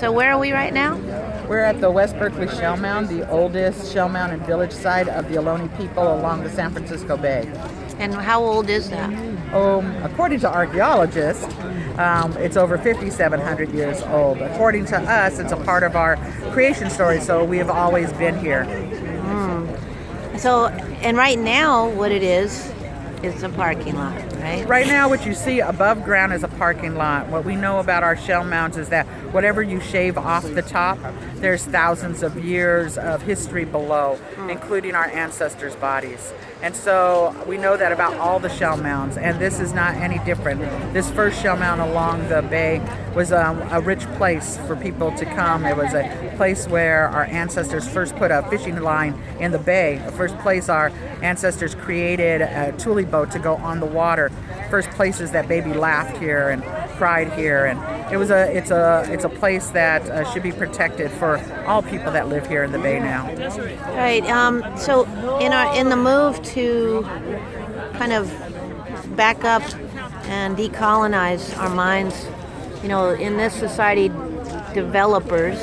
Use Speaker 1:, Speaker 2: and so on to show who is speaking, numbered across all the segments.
Speaker 1: So where are we right now?
Speaker 2: We're at the West Berkeley Shell Mound, the oldest shell mound and village site of the Ohlone people along the San Francisco Bay.
Speaker 1: And how old is that?
Speaker 2: According to archaeologists, it's over 5,700 years old. According to us, it's a part of our creation story, so we have always been here.
Speaker 1: So, and right now, what it is a parking lot, right?
Speaker 2: Right now, what you see above ground is a parking lot. What we know about our shell mounds is that whatever you shave off the top, there's thousands of years of history below, including our ancestors' bodies. And so we know that about all the shell mounds, and this is not any different. This first shell mound along the bay was a rich place for people to come. It was a place where our ancestors first put a fishing line in the bay. The first place our ancestors created a tule boat to go on the water. First places that baby laughed here and cried here, and it's a place that should be protected for all people that live here in the bay now.
Speaker 1: Right. So in the move to kind of back up and decolonize our minds, in this society, developers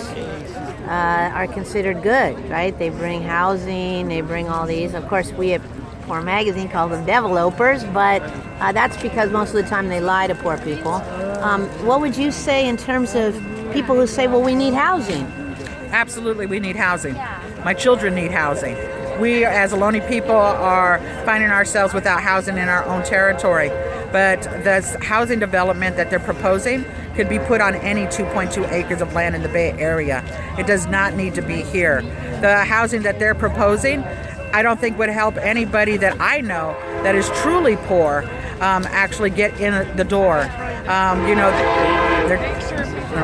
Speaker 1: are considered good, right? They bring housing, they bring all these. Of course, we at Poor Magazine call them developers, but that's because most of the time they lie to poor people. What would you say in terms of people who say, well, we need housing?
Speaker 2: Absolutely, we need housing. My children need housing. We, as Ohlone people, are finding ourselves without housing in our own territory. But the housing development that they're proposing could be put on any 2.2 acres of land in the Bay Area. It does not need to be here. The housing that they're proposing, I don't think would help anybody that I know that is truly poor actually get in the door.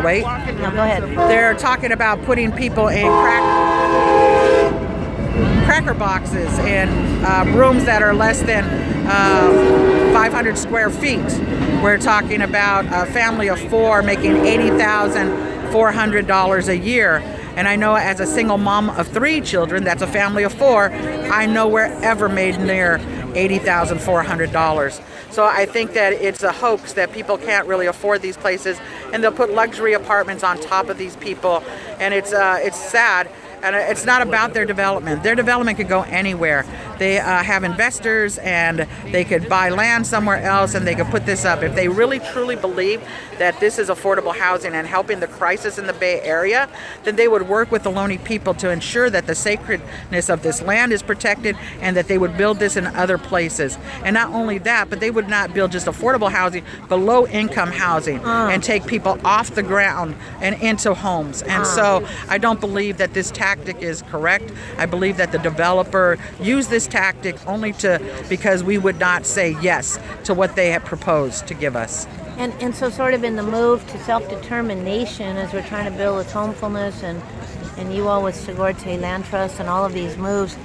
Speaker 2: Wait.
Speaker 1: No, go ahead.
Speaker 2: They're talking about putting people in cracker boxes in rooms that are less than 500 square feet. We're talking about a family of four making $80,400 a year. And I know as a single mom of three children, that's a family of four, I know we're ever made near $80,400. So I think that it's a hoax that people can't really afford these places, and they'll put luxury apartments on top of these people, and it's sad. And it's not about their development. Their development could go anywhere. They have investors, and they could buy land somewhere else, and they could put this up. If they really truly believe that this is affordable housing and helping the crisis in the Bay Area, then they would work with the Ohlone people to ensure that the sacredness of this land is protected, and that they would build this in other places. And not only that, but they would not build just affordable housing, but low-income housing, and take people off the ground and into homes. And so I don't believe that this tactic is correct. I believe that the developer used this tactic only because we would not say yes to what they had proposed to give us.
Speaker 1: And so sort of in the move to self-determination, as we're trying to build with homefulness and you all with Segorte Land Trust and all of these moves,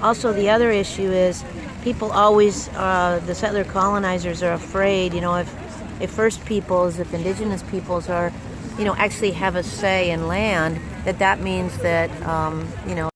Speaker 1: also the other issue is people always, the settler colonizers are afraid, if First Peoples, if Indigenous peoples are, actually have a say in land, that means that,